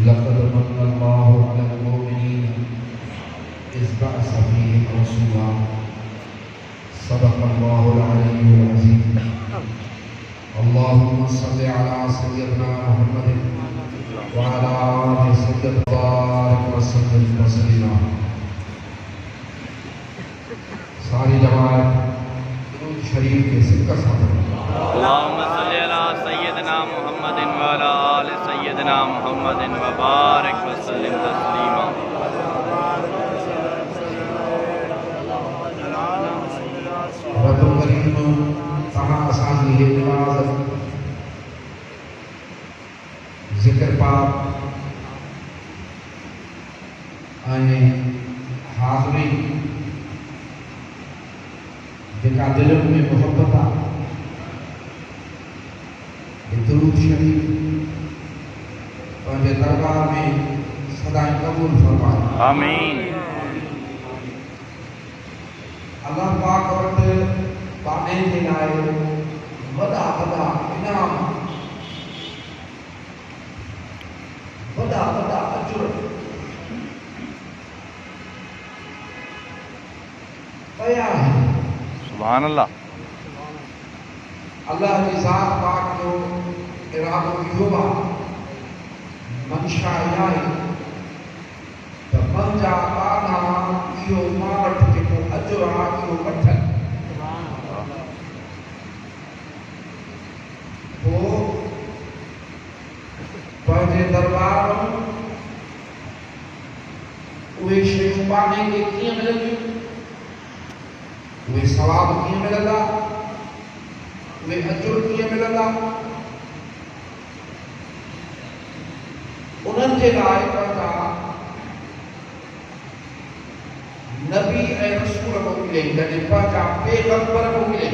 लक़द मन्नल्लाहु अलल मुमिनीन इज़ बअस फ़ीहिम रसूला सदक़ल्लाहुल अलीयुल अज़ीम। अल्लाहुम्मा सल्लि अला सय्यिदिना मुहम्मदिन व अला आलि सय्यिदिना व सल्लिम तस्लीमा। सारी जमात दुरूद शरीफ के सिक्का साथ अल्लाहुम्मा सल्लि अला सय्यिदिना मुहम्मदिन व अला आलि सय्यिदिना मुहम्मदिन व बारिक व सल्लिम तस्लीमा। रब्बुल करीम तहां असांजी हे निवाज़ ज़िक्र पाक ऐं हाज़िरी जेका दिलनि में मोहब्बत आहे दुरूद शरीफ पंहिंजे दरबार में सदाई क़बूल फरमाए। आमीन। अल्लाह पाक वटि पाणे जे लाइ वॾा वॾा इनाम, वॾा वॾा अजुर पया आहिनि। सुभान अल्लाह। अल्लाह जी ज़ात पाक जो इरादो इहो आहे, मंशा इहा आहे त पंहिंजा ॿारहं इहो मां वटि जेको अजुर आहे इहो वठनि। पोइ पंहिंजे दरबार में उहे शयूं पाणे खे कीअं मिलंदियूं, उहे सवाब कीअं मिलंदा, उहे अजुर कीअं मिलंदा, उन्हनि जे लाइ पंहिंजा नबी ऐं रसूल मोकिले, यानी पंहिंजा पैगंबर मोकिले।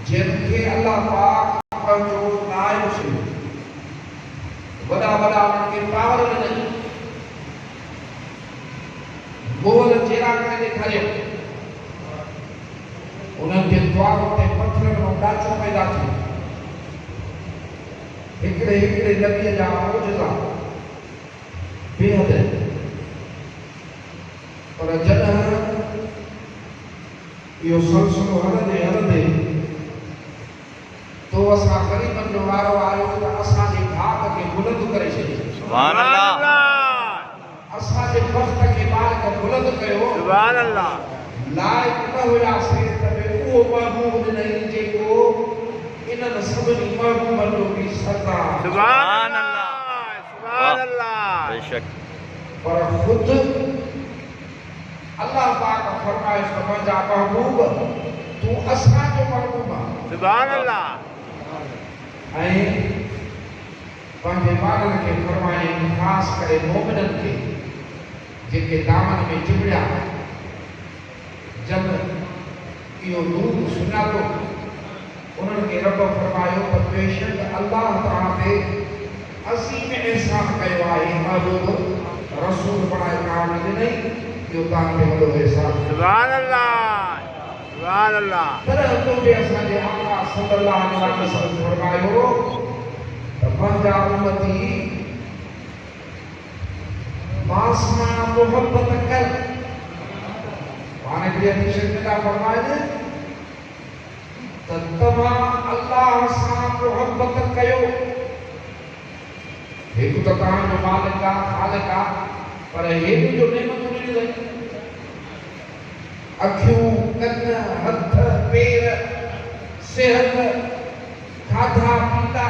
जिन खे अल्लाह पाक पंहिंजो नाइब चयो, वॾा वॾा उन्हनि खे पावर ॾिनई, गोल चेहरा करे ॾेखारियो, उन्हनि जे द्वार ते पत्थरनि मां ॾाचो पैदा थियो। हिकिड़े हिकिड़े नबीअ जा मौजज़ा बेहद, पर जॾहिं इहो सिलसिलो हलंदे हलंदे तो असां ग़रीबनि जो वारो आयो त असांजे भाग खे बुलंद करे छॾियो। सुभान अल्लाह। असांजे वक़्त खे मालिक बुलंद कयो। सुभान अल्लाह। लाइक़ न हुयासीं त उहो महबूब ॾिनई जेको इन्हनि सभिनी महबूबनि जो बि सरदार। सुभान अल्लाह। सुभान अल्लाह। बेशक। पर खुद अल्लाह पाक फरमाए त मुंहिंजा महबूब तूं असांजो महबूब आहे। सुभान अल्लाह। ऐं पंहिंजे ॿारनि खे फरमाए, ख़ासि करे मोमिननि खे जेके दामन में चिबिड़ा, जब इहो नूर सुञातो उन्हनि खे रब फरमायो त बेशक अल्लाह तव्हां ते असीम एहसान कयो आहे, महबूब रसूल बणाए काम ॾिनई, इहो तव्हां ते वॾो एहसान। सुभान अल्लाह। सुभान अल्लाह। तॾहिं हुते बि असांजे आका सल्लल्लाहु अलैहि वसल्लम फरमायो त पंहिंजा उम्मती मास मां मोहब्बत कर। पाणे बि हदीस में था फरमाइनि त तव्हां अल्लाह सां मोहब्बत कयो। हिकु त तव्हांजो मालिक आहे, ख़ालिक आहे, पर हेॾी जो नेमतूं ॾिनियूं अथई, अखियूं, कन, हथ, पेर, सेहत, खाधा पीता,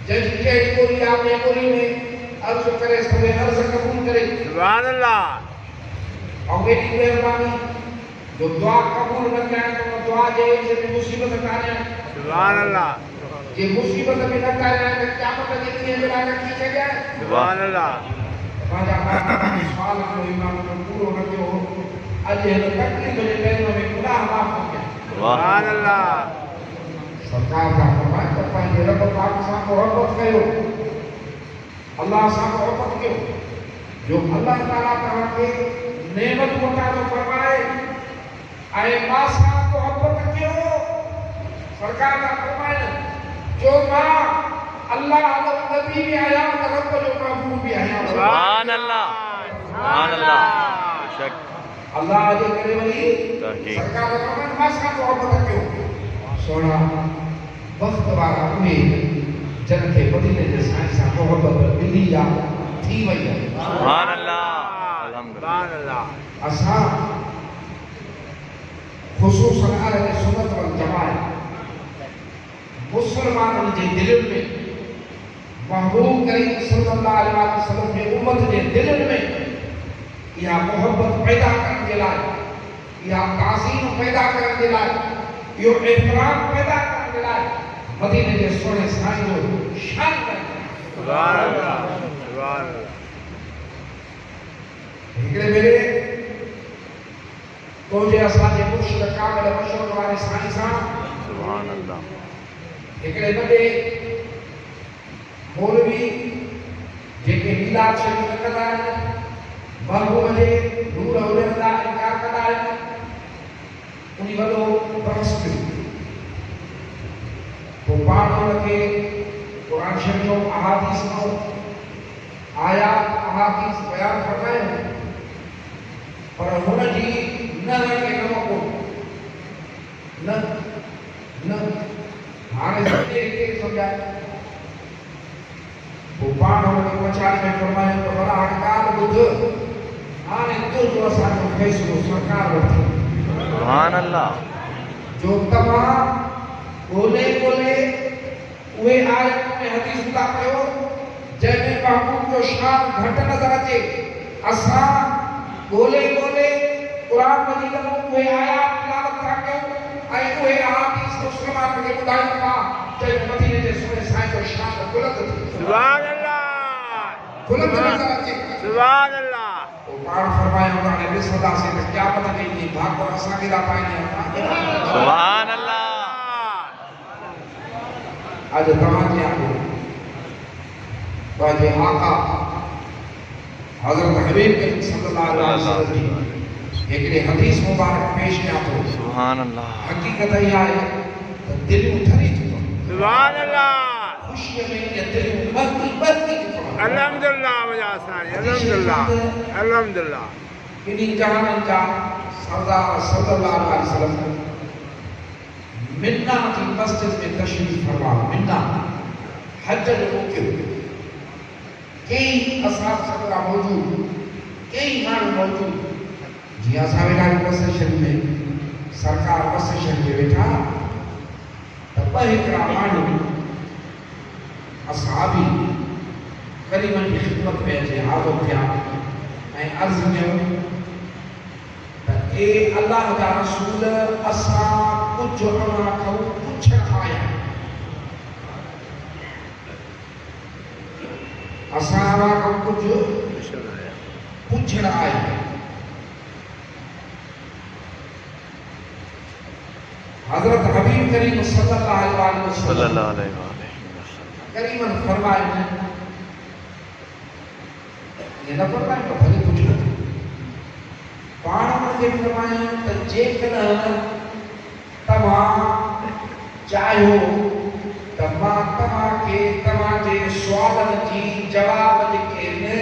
जंहिंजी कहिड़ी ॿोली आहे उन ॿोली में अर्ज़ु करे सभु अर्ज़ क़बूल करे। सुभान अल्लाह। ऐं एॾी महिरबानी जो दुआ क़बूल न कयां त उन दुआ जे विच में मुसीबत कान्हे। सुभान अल्लाह। जे मुसीबत में न कान्हे त क़यामत जे ॾींहं जे लाइ रखी छॾिया। सुभान अल्लाह। पंहिंजा सुवाल जो ईमान पूरो न कयो, अॼु हिन तकलीफ़ जे टाइम में गुनाह माफ़ कया। सुभान अल्लाह। सरकार का फरमाए त पंहिंजे रब पाक सां मोहब्बत कयो, अल्लाह सां मोहब्बत कयो। जो अल्लाह ताला तव्हांखे नेमत मोटानो फरमाए ऐं मां सां मोहब्बत कयो। सरकार का फरमाए जो मां अल्लाह जो नबी भी आया त रब जो महबूब भी आया। सुभान अल्लाह, सुभान अल्लाह। बेशक अल्लाह जे करे वरी तहकीक सरकार का फरमाए मां सां मोहब्बत कयो। सोना वक्त वारा उहे जन खे मदीने जे साईं सां मोहब्बत मिली या थी वई आहे। सुभान अल्लाह, अल्हम्दुलिल्लाह। असां ख़ुसूसन अहले सुन्नत वल जमाअत मुसलमाननि जे दिलनि में महबूब करीम सल्लल्लाहु अलैहि वसल्लम जे उम्मत जे दिलनि में इहा मोहब्बत पैदा करण जे लाइ, इहा ताज़ीम पैदा करण जे लाइ, इहो एहतराम पैदा करण जे लाइ मदीने जे सोने साईं जो शान करण। सुभान अल्लाह, सुभान अल्लाह। हिकिड़े भेरे तुंहिंजे असांजे मुर्शिद कामिल मशहूर वारे साईं सां सुभान अल्लाह हिकिड़े वॾे मौलवी जेके मीलाद शरीफ़ न कंदा आहिनि, महबूब जे नूर हुजण लाइ इनकार कंदा आहिनि, उन वॾो बहस कयो। पोइ पाण हुनखे क़ुरान शरीफ़ जो अहादीस जो आयात अहादीस बयानु फरमायो, पर हुनजी न खे न मौक़ो न हाणे हिते सम्झाए। पोइ पाण हुनखे पछाड़ी में फरमायो त भला हाणे ॻाल्हि ॿुध, हाणे तुंहिंजो असांजो फ़ैसिलो सरकार वठे। सुभान अल्लाह। जो तव्हां ॻोल्हे ॻोल्हे उहे आयतूं में हदीसूं था कयो जंहिंमें महबूब जो शान घटि नज़र अचे, असां ॻोल्हे ॻोल्हे क़ुरान मजीद में उहे आयात तिलावत था कयूं ऐं उहे अहादीस मुस्लिमान खे ॿुधायूं था जंहिंमें मदीने जे सोने साईं जो शान बुलंद थी। सुभान अल्लाह, बुलंद नज़र अचे। सुभान अल्लाह। पोइ पाण फरमायो हाणे ॾिसंदासीं त क़यामत में इहे भाकुर असांखे था पाइनि। सुभान अल्लाह। अॼु तव्हांजे आगे पंहिंजे आका हज़रत हबीब करीम सल्लल्लाहु अलैहि वसल्लम जी हिकिड़े हदीस मुबारक पेश कयां थो। सुभान अल्लाह। हक़ीक़त इहा आहे त दिलियूं ठरी थियूं पवनि। सुभान अल्लाह। ख़ुशीअ में इहे दिलियूं ॿरती ॿरती थियूं पवनि। अल्हम्दुलिल्लाह वजा साईं, अल्हम्दुलिल्लाह, अल्हम्दुलिल्लाह। इन्हीं जहाननि जा सरदार सल्लल्लाहु अलैहि वसल्लम मिन्ना की मस्जिद में तशरीफ फरमा, मिन्ना हज जो मौक़ो कई असाब सदका मौजूद, कई माण्हू मौजूद। जीअं असां वेठा बस स्टेशन में, सरकार बस स्टेशन ते वेठा त ॿ हिकिड़ा माण्हू असहाबी करीमनि जी ख़िदमत में अचे हाज़िर थिया ऐं अर्ज़ु कयूं त ए अल्लाह जा रसूल, असां कुझु अव्हां खां पुछण आया आहियूं। असां अव्हां खां कुझु पुछण आया आहियूं। हज़रत हबीब करीम सल्लल्लाहु अलैहि वसल्लम करीमन फरमाए, ये न फरमाए तो भले कुछ न पाण हुनखे फरमायो त जेकॾहिं तव्हां चाहियो त मां तव्हांखे तव्हांजे सुवालनि जी जवाब जेके आहिनि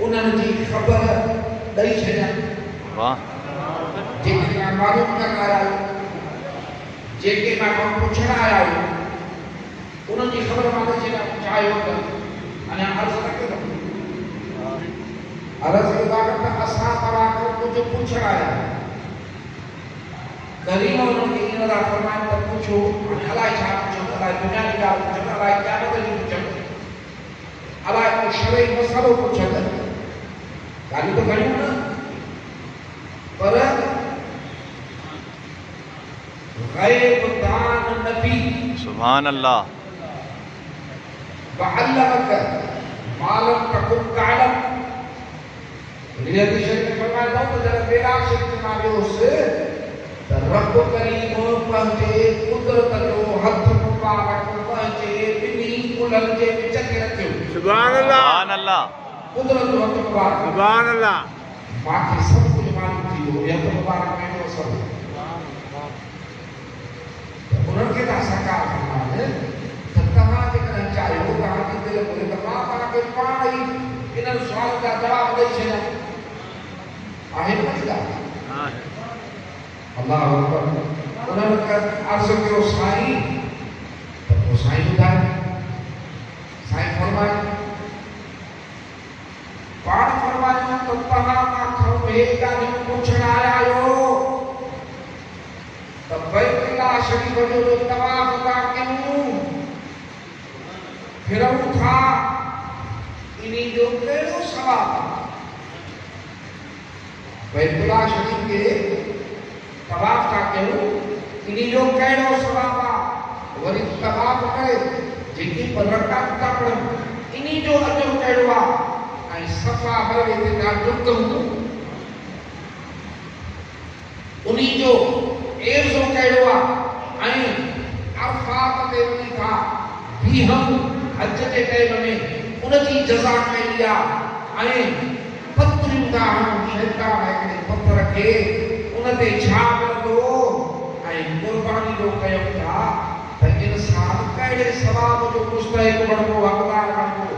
उन्हनि जी ख़बर ॾेई छॾियां। वाह। जेके तव्हां मालूम करण आया आहियो, जेके मां पुछण आया आहियो, उन्हनि जी ख़बर मां ॾेई छॾियां। चाहियो त अञा अर्ज़ु न कयो, अर्ज़ु कयो त असां तव्हांखे कुझु पुछण आया आहियूं। करीम उन्हनि खे ईअं था फरमाइनि त पुछो, अलाए छा पुछो, अलाए दुनिया जी ॻाल्हि पुछनि, अलाए क़यामत जी पुछनि, अलाए को शरई मसइलो पुछनि। ॻाल्हियूं त घणियूं न, पर ग़ैब दान नबी। सुभान अल्लाह। वअल्लमक मा लम तकुन तअलम। रियादी शरीफ में फरमाया था जरा बेराग शरीफ में वियोसि त रब करीम पंहिंजे कुदरत जो हथ गुलनि जे विच ते रखियो। सुभान अल्लाह सुभान अल्लाह कुदरत जो हथ मुबारक सुभान अल्लाह बाक़ी सभु कुझु मालूम थी वियो हथ मुबारक में एॾो असरु उन्हनि खे तव्हां सरकार फरमाए त तव्हां जेकॾहिं चाहियो तव्हांजी दिलि खोले त मां तव्हांखे पाण ई इन्हनि सुवालनि जा जवाब ॾेई छॾियां आहे न वॾी ॻाल्हि अल्लाह अकबर उन्हनि अर्ज़ु कयो साईं त पोइ साईं ॿुधाए साईं फरमाए पाण फरमायो त तव्हां खां ॿिए ॻाल्हियूं पुछण आया आहियो त बैतुल्लाह शरीफ़ जो तवाफ़ था कयूं फिरूं था इन्ही जो कहिड़ो सवाबु बैतुल्लाह शरीफ़ के तवाफ़ था कयूं इन्ही जो कहिड़ो सवाबु आहे वरी तवाफ़ करे जेकी रकात था पढ़ूं इन्ही जो अजर कहिड़ो आहे ऐं सफ़ा मरवे ते था डुकूं उन्ही जो एर्ज़ो कहिड़ो आहे ऐं अरफ़ात ते वञी था बीहूं हज जे टाइम में उनजी जज़ा कई आहे ऐं पथरियूं था हणूं शैतान हिकिड़े पथर खे उन ते छा मिलंदो ऐं क़ुर्बानी जो कयूं था त इंसान कहिड़े सवाब जो मुस्तहिक बणिबो हक़दार बणिबो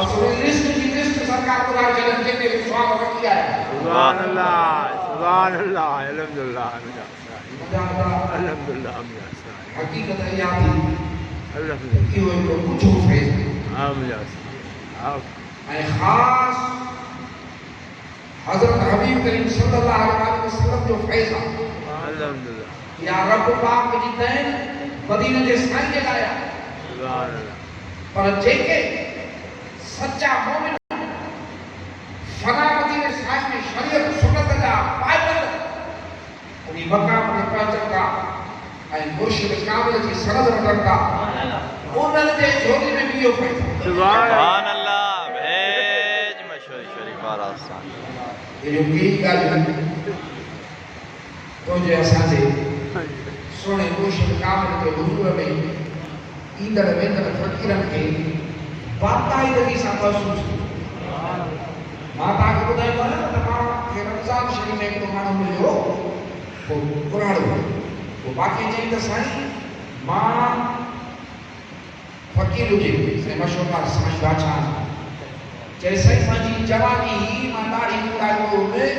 असुल लिस्ट जी लिस्ट सरकार ॿुधाए छॾनि जेके बि सुवाल रखी आहे सुभान अल्लाह अल्हम्दुलिल्लाह अल्हम्दुलिल्लाह हक़ीक़त इहा थी अल्हम्दुलिल्लाह इहो हिकिड़ो कुझु फ़ैज़ ऐं ख़ासि हज़रत हबीब करीम सल्लल्लाहु अलैहि वसल्लम जो फ़ैज़ आहे अल्हम्दुलिल्लाह या रब पाक जी देन मदीने जे साईं जे लाइ आहे सुभान अल्लाह पर जेके सच्चा मोमिन फना मदीने साईं में शरीयत सुन्नत जा पाइबंद उन्ही मक़ाम ते पहुचनि था ऐं मुर्शिद कामिल जी सनद वठनि था उन्हनि जे झोली में बि इहो फ़ैज़ आहे सुभान अल्लाह भेज मशहूर शरीफ आरास्तान इहो कई ॻाल्हियूं तो जे असांजे सुहिणे मुर्शिद कामिल जे हुज़ूर में ईंदड़ वेंदड़ फ़क़ीरनि खे बाक़ाइदगी सां महसूसु थी मां तव्हांखे ॿुधाईंदो आहियां त मां खे रमज़ान शरीफ़ में हिकिड़ो माण्हू मिलियो पोइ पुराणो पोइ बाक़ी चई त साईं मां फ़क़ीर हुजे साईं मशहूर साईं बादशाह चए साईं मुंहिंजी जवानी ई मां ॾाढी मुरादो हुउमि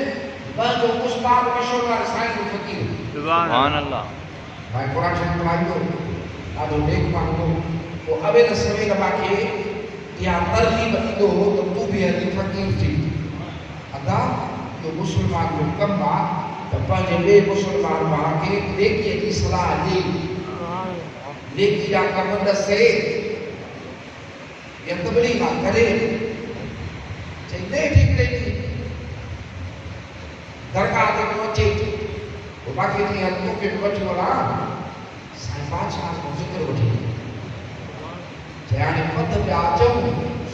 पंहिंजो उस्ताद मशहूर साईं जो फ़क़ीर सुभान अल्लाह भाई क़ुरान शरीफ़ पढ़ाईंदो ॾाढो नेक माण्हू पोइ अवेल सवेल मूंखे इहा तरकीब ॾींदो हो त तूं बि हली फ़क़ीर थी अदा इहो मुस्लमान जो कमु आहे त पंहिंजे ॿिए मुस्लमान भाउ खे नेकीअ जी सलाह ॾे नेकी जा कम ॾसे या तबलीग करे चई ॾे ठीकु ॾे दरगाह ते पहुचे पोइ बाक़ी जीअं तोखे बि वठी वञा साईं बादशाह जो ज़िक्र वठी चए हाणे मद पिया अचूं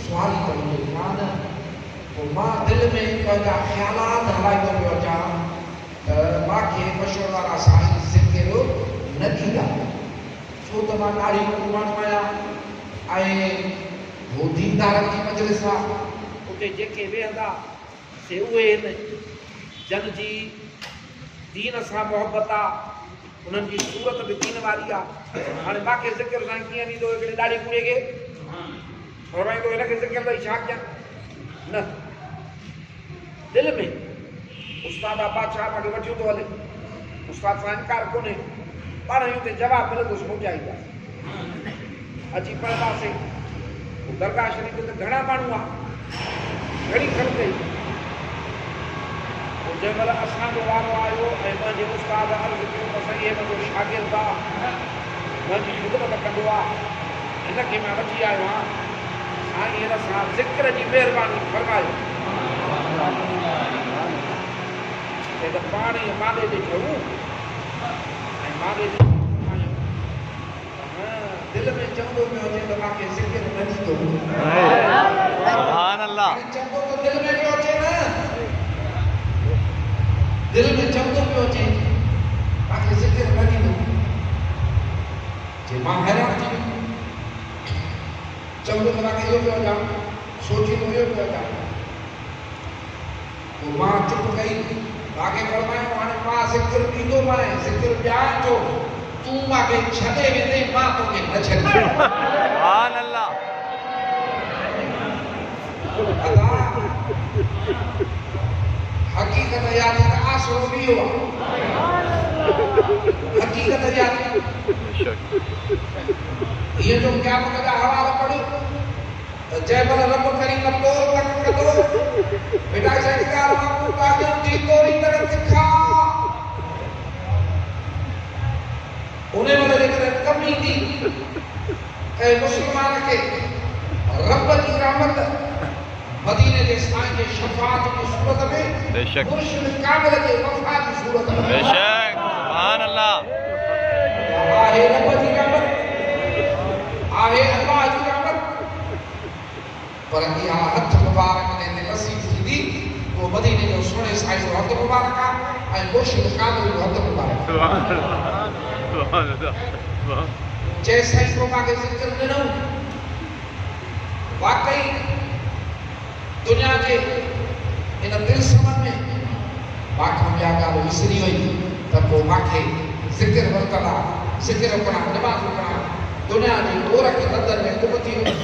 सुवाली त मुंहिंजो कान पोइ मां दिलि में पंहिंजा ख़्यालात हलाईंदो पियो अचां त मूंखे मशहूर वारा साईं ज़िक्र न ॾींदा छो त मां ॾाढी माण्हू आहियां ऐं हू दीनदारनि जी मजलिस आहे उते जेके वेहंदा से उहे आहिनि जन जी दीन सां मोहबत आहे उन्हनि जी सूरत बि दीन वारी आहे हाणे मूंखे ज़िक्र साईं कीअं ॾींदो हिकिड़े ॾाढी कुड़े खे फरमाईंदो हिनखे ज़िक्र अथई छा कयां न दिलि में उस्ताद बादशाह मूंखे वठी थो हले उस्ताद सां इनकार कोन्हे पाण ई हुते जवाबु मिलंदुसि पहुचाईंदासीं अची पढ़ंदासीं दरगाह शरीफ़ ते घणा माण्हू आहे घणी ख़र्च कई जंहिं महिल असांजो वारो आयो ऐं मुंहिंजे उस्ताद अर्ज़ु कयो त साईं हे मुंहिंजो शागिर्दु आहे मुंहिंजी ख़िदमत कंदो आहे हिनखे मां वठी आयो आहियां साईं हिन सां ज़िक्र जी महिरबानी फरमायो त पाण ई माले ॾिठूं ऐं माले दिलि में चवंदो पियो हुजे त मूंखे ज़िक्र न ॾींदो सुभान अल्लाह चवंदो त दिलि में पियो अचे न दिल में चवंदो पियो अचे मूंखे ज़िक्र न ॾींदो जे मां हैरान थी वियुमि चंद कलाक इहो पियो अचां सोची तो इहो पियो अचां पोइ मां चुप कई बाक़ी फरमायो हाणे मां ज़िक्र ॾींदो मां ज़िक्र ॿियान जो तूं मूंखे छॾे वेंदे मां तोखे न छॾींदुमि सुभान अल्लाह अदा हकीकत याद है आसरो भी हुआ हकीकत याद बेशक ये जो क्या पता हवाला पढ़ो जय बल रब करीम तो तक करो बेटा सरकार आपको काजल दी तोरी तरह दिखा उन्हें वाले लेकर कमी थी ए मुसलमान के रब की रहमत मदीने के साईं के शफाअत की सूरत में बेशक मुर्शिद कामिल के वफा की सूरत में बेशक सुभान अल्लाह आहे रब की रहमत आहे अल्लाह की रहमत पर इहा हथ मुबारक ने नसीब थी दी वो मदीने जो सोने साईं जो हथ मुबारक ऐं मुर्शिद कामिल जो हथ मुबारक सुभान अल्लाह जैसे ही को मांगे जिक्र ॾिनो वाकई दुनिया के इन दिल समन में बाकी ॿिया ॻाल्हि विसरी वई त पोइ मूंखे ज़िक्र वरतला ज़िक्र पढ़ा नमाज़ पढ़ा दुनिया जी गोरख ददर में गुम थी वई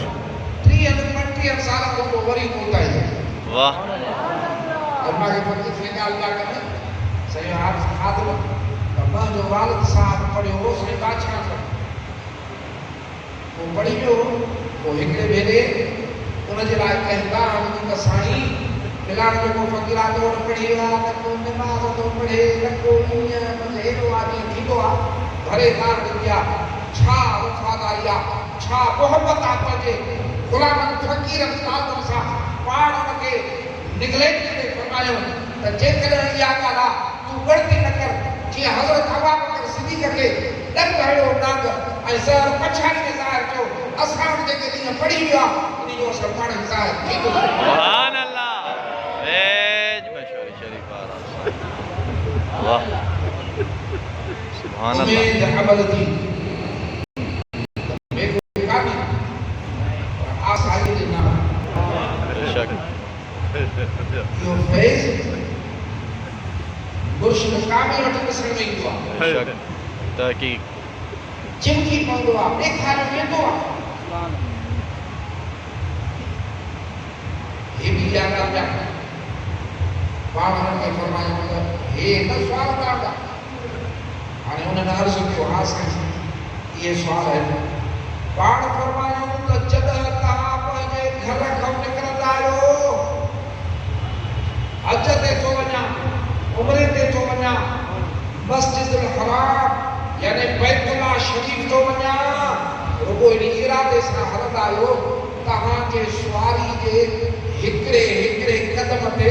30-35 साल खां पोइ वरी कोन आई वाह और मूंखे फ़क़ीर खे ॻाल्हि पिया कनि साईं खादम त मुंहिंजो वालिद साहब पढ़ियो हो साईं बादशाह सां पोइ पढ़ी वियो पोइ हिकिड़े भेरे उनजे लाइ कहता त साईं फिलहाल जो फ़क़ीर आहे तो पढ़ी वियो आहे न को नमाज़ तो पढ़े न को ईअं बसि अहिड़ो आदमी थींदो आहे भरे दार ॾिनी आहे छा वफ़ादारी आहे छा मोहबत आहे पंहिंजे ग़ुलामनि फ़क़ीरनि क़ादम सां पाण उनखे निगलेक्ट करे फरमायो त जेकॾहिं इहा ॻाल्हि आहे तूं गणती न कर जीअं हज़रत अबू बकर सिद्दीक़ खे ॾक हयो नांग ऐं ज़हर पछाड़ी में ज़ाहिर कयो असां जेके ॾींहं पढ़ी विया उन जो असर पाण ज़ाहिर थींदो सुभान अल्लाह वेज मशहूर शरीफ वाह सुभान अल्लाह उम्मीद अमल थी मैं कोई काबिल आसानी से ना बेशक यो फैज मुर्शिद कामिल वटि ॾिसण में ईंदो आहे बेशक तहकीक चिमकी पवंदो आहे ॾेखारियो वेंदो आहे हे बि इहा ॻाल्हि पिया पाण हुननि खे फरमायो हे न सुवाल करणु हाणे हुननि अर्ज़ु कयो हा साईं इहे सुवाल आहिनि पाण फरमायो त जॾहिं तव्हां पंहिंजे घर खां निकिरंदा आहियो हज ते थो वञा उमरे ते थो वञा मस्जिदुल हराम यानी बैतुल्लाह शरीफ तो वञा रुगो इन इरादे सां हलंदा आहियो तव्हांजे सुवारी जे हिकिड़े कदम ते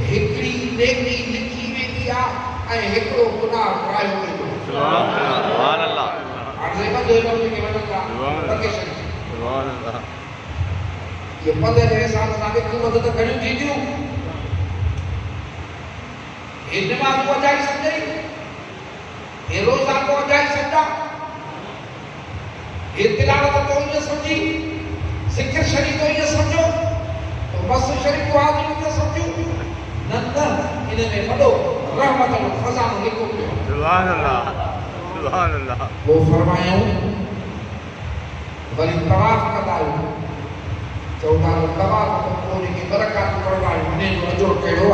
हिकिड़ी नेकी लिखी वेंदी आहे ऐं हिकिड़ो गुनाह करायो वेंदो सुभान अल्लाह हाणे पंधि जेके वञंदा लोकेशन सुभान अल्लाह ये पंधि जे हिसाब सां हिकु मदद घणियूं थींदियूं हे नमाज़ को अजाई सम्झई ये रोज़ा को अजाई समझा ये तिलावत तो ये समझी जिक्र शरीफ तो ये समझो तो बस शरीफ को आदमी को समझो नंदा इन्हें पढ़ो रहमत अल खजानो लिखो सुभान अल्लाह वो फरमायो वरी तवाफ करायो चौथा तवाफ को पूरी की बरकत करवाई ने जो अजर कयो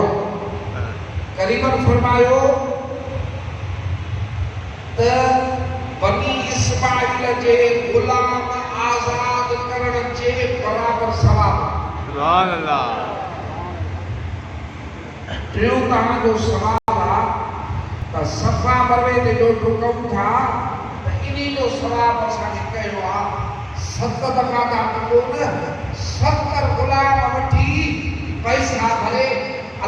करीबन फरमायो त बनी इस्माइल जे गुलाम आजाद करण जे बराबर सवाब सुभान अल्लाह टियों तव्हां जो सवाल आहे त सफ़ा मरवे ते जो डुकूं था त इन्ही जो सवाब असांखे कयो आहे 7 दफ़ा था डुको न 70 गुलाम वठी पैसा भरे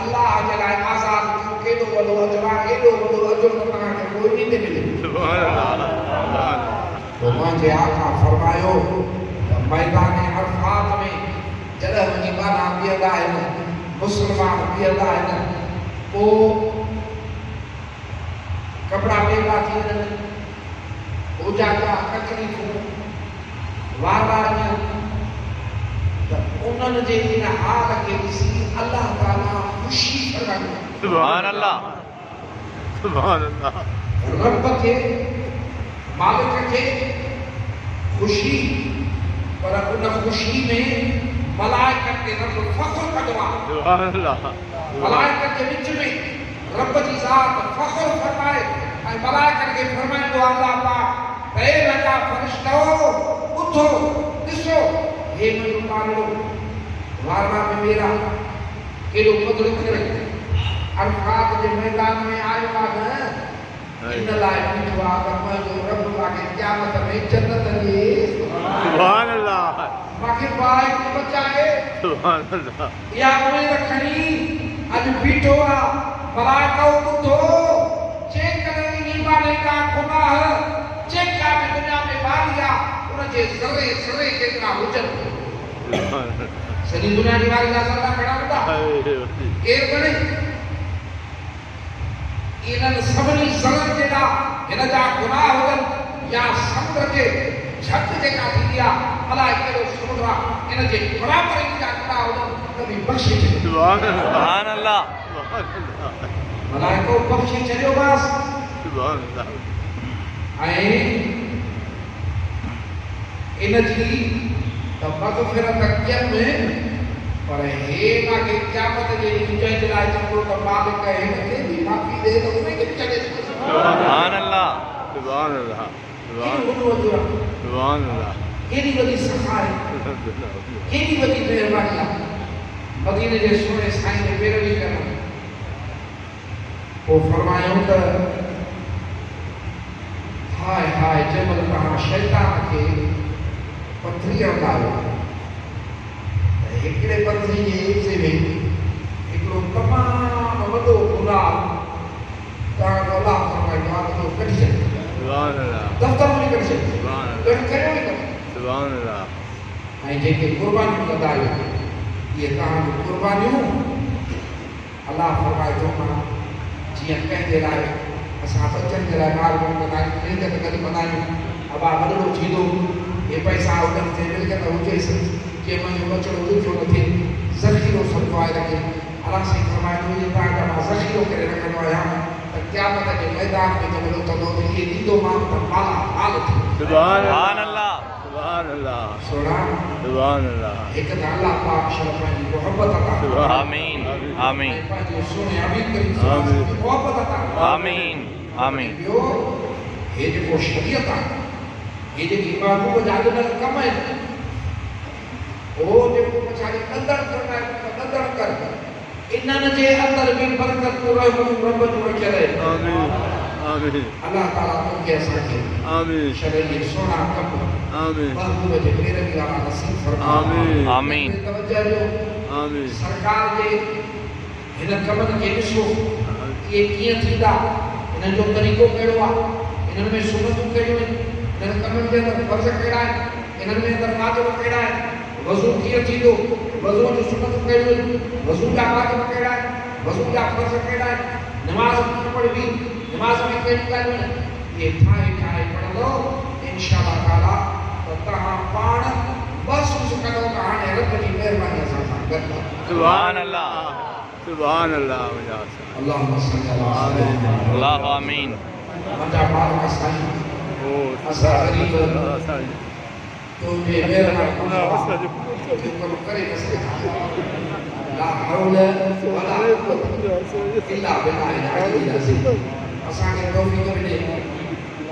अल्लाह जे लाइ आज़ाद कयो केॾो वॾो अजर आहे एॾो वॾो अजर त तव्हांखे कोई बि न मिले सुभान अल्लाह तो मुझे आका फरमायो मैदान अरफात में जॾहिं वञी बाना बीहंदा आहिनि मुस्लमान बीहंदा आहिनि पोइ कपिड़ा बेगा थी वञनि पूजा जा तकलीफ़ूं वार उन्हनि जे इन हाल खे ॾिसी अल्लाह ताला ख़ुशी फरमाईंदो। सुभान अल्लाह सुभान अल्लाह रब खे मालिक खे ख़ुशी, पर उन ख़ुशी में मलाइकत खे रब फ़ख्र कंदो आहे। सुभान अल्लाह मलाइकत जे विच में रब जी ज़ात फ़ख्र फरमाए ऐं मलाइकत खे फरमाईंदो आहे अल्लाह पाक हे लॻा फ़रिश्तो उथो ॾिसो हे मुंहिंजो पालड़ो वारा में मेरा केॾो क़दुरु करे अरफात जे मैदान में आयो आहे न इन लाइ बीठो आहे त मुंहिंजो रब मूंखे क़यामत में जन्नत ॾे। सुभान अल्लाह मूंखे पाए बचाए सुभान अल्लाह या उमेद खणी अॼु बीठो आहे मलाइको ॿुधो जेकॾहिं ईमान का गुनाह जेका बि दुनिया में वारी आहे उनजे ज़रे ज़रे जेतिरा हुजनि सॼी दुनिया जी वारी जा ज़रा घणा हूंदा केरु गणे इन्हनि सभिनी ज़रनि जेॾा हिन जा गुनाह हुजनि या समुंड जे झट जेका थींदी आहे अलाए कहिड़ो समुंड आहे इन जे बराबरि जा गुनाह हुजनि त बि बख़्शे छॾियो। सुभान सुभान अल्लाह मलाइको बख़्शे छॾियो बसि। सुभान अल्लाह ऐं इन जी त मग़फ़िरत कयनि पर हे न के क़यामत जे ॾींहुं जे लाइ चवंदो त मालिक हिन खे बि माफ़ी ॾे त उन खे बि छॾे सुभान अल्लाह सुभान अल्लाह सुभान अल्लाह केॾी वॾी सफ़ा आहे, केॾी वॾी महिरबानी आहे मदीने जे सोने साईं जे पैरवी करण। पोइ फरमायूं त हाय हाय जंहिं महिल तव्हां शैतान खे पथरी हणायो हिकिड़े पथरी जे हिसे में हिकिड़ो तमामु वॾो गुनाह तव्हांजो अलाह फरमाईंदो आहे त कढी छॾियो सुभान अल्लाह दफ़्तर में कढी छॾियो सुभान गॾु करियो ई न। सुभान अल्लाह ऐं जेके क़ुर्बानियूं कंदा आहियो इहे तव्हांजूं क़ुर्बानियूं अलाह फरमाए थो मां जीअं कंहिंजे लाइ असां बचनि जे लाइ माल कोन कंदा आहियूं मिल्कत गॾु कंदा आहियूं अबा वॾो थींदो हे पैसा हुजनि थिए मिल्कत हुजेसि के मुंहिंजो बचड़ो ॾुखियो न थिए ज़ख़ीरो सम्झो आहे हिनखे अलाह साईं फरमाए थो इहे तव्हांजा मां ज़ख़ीरो करे रखंदो आहियां त क़यामत जे मैदान में जॾहिं उथंदो त इहे ॾींदो मां त माला माल थी। सुभान सुभान अल्लाह सुभान अल्लाह सोना सुभान अल्लाह हिकु त अलाह पाक शरफ़ पंहिंजी मोहबत अता आमीन आमीन पंहिंजे सोने हबीब करीम सल्लल्लाहु अलैहि वसल्लम जी मोहबत अता आमीन आमीन ॿियो हे जेको शरीयत आहे हे जेकी महबूब जा ॾिनल कम आहिनि उहो जेको पछाड़ी अंदर करणु आहे अंदर कर इन्हनि जे अंदर बि बरकत रहमत रब जो रखियल आहे। आमीन आमीन अल्लाह ताला तोखे असांखे आमीन शरीय जे सोना कम आमीन महबूब जे पैरवी वारा नसीब फरमाए। आमीन आमीन तवज्जो ॾियो आमीन सरकार जे हिन कमनि खे ॾिसो इहे कीअं थींदा इन्हनि जो तरीक़ो कहिड़ो आहे इन्हनि में सुनतूं कहिड़ियूं आहिनि इन्हनि कमनि जे अंदरि फ़र्ज़ कहिड़ा आहिनि इन्हनि में अंदरि वाजिब कहिड़ा आहिनि वज़ू कीअं थींदो वज़ू जूं सुनतूं कहिड़ियूं आहिनि वज़ू जा वाजिब कहिड़ा आहिनि वज़ू जा फ़र्ज़ कहिड़ा आहिनि नमाज़ कीअं पढ़बी नमाज़ में कहिड़ियूं ॻाल्हियूं आहिनि इहे ठाहे ठाहे पढ़ंदो इंशाअल्लाह ताला त तव्हां पाण महसूसु कंदो त हाणे रब जी महिरबानी असां सां गॾु आहे। सुभान अल्लाह सुभान अल्लाह अल्लाहुम्मा सल्ली अला सय्यिदिना अल्लाह आमीन मुंहिंजा बालक साईं ओ असां ग़रीब असां तुंहिंजे महिरबानी कम करे न सघां ला हौल वला कुव्वत इल्ला बिल्लाहिल अलील अज़ीम। असांखे तौफ़ीक़ मिले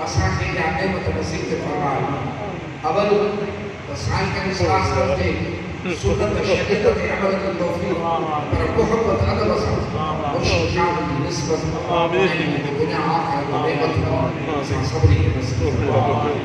असांखे या नेमत नसीब फरमाए। अवल त साईं करीम सल्लल्लाहु अलैहि वसल्लम जे सुन्नत शरीयत ते अमल जी तौफ़ीक़ पर मोहब्बत अदब सां मुर्शिद शान जी निस्बत आमीन दुनिया आख़िरत में नेमत असां सभिनी खे नसीब फरमाए।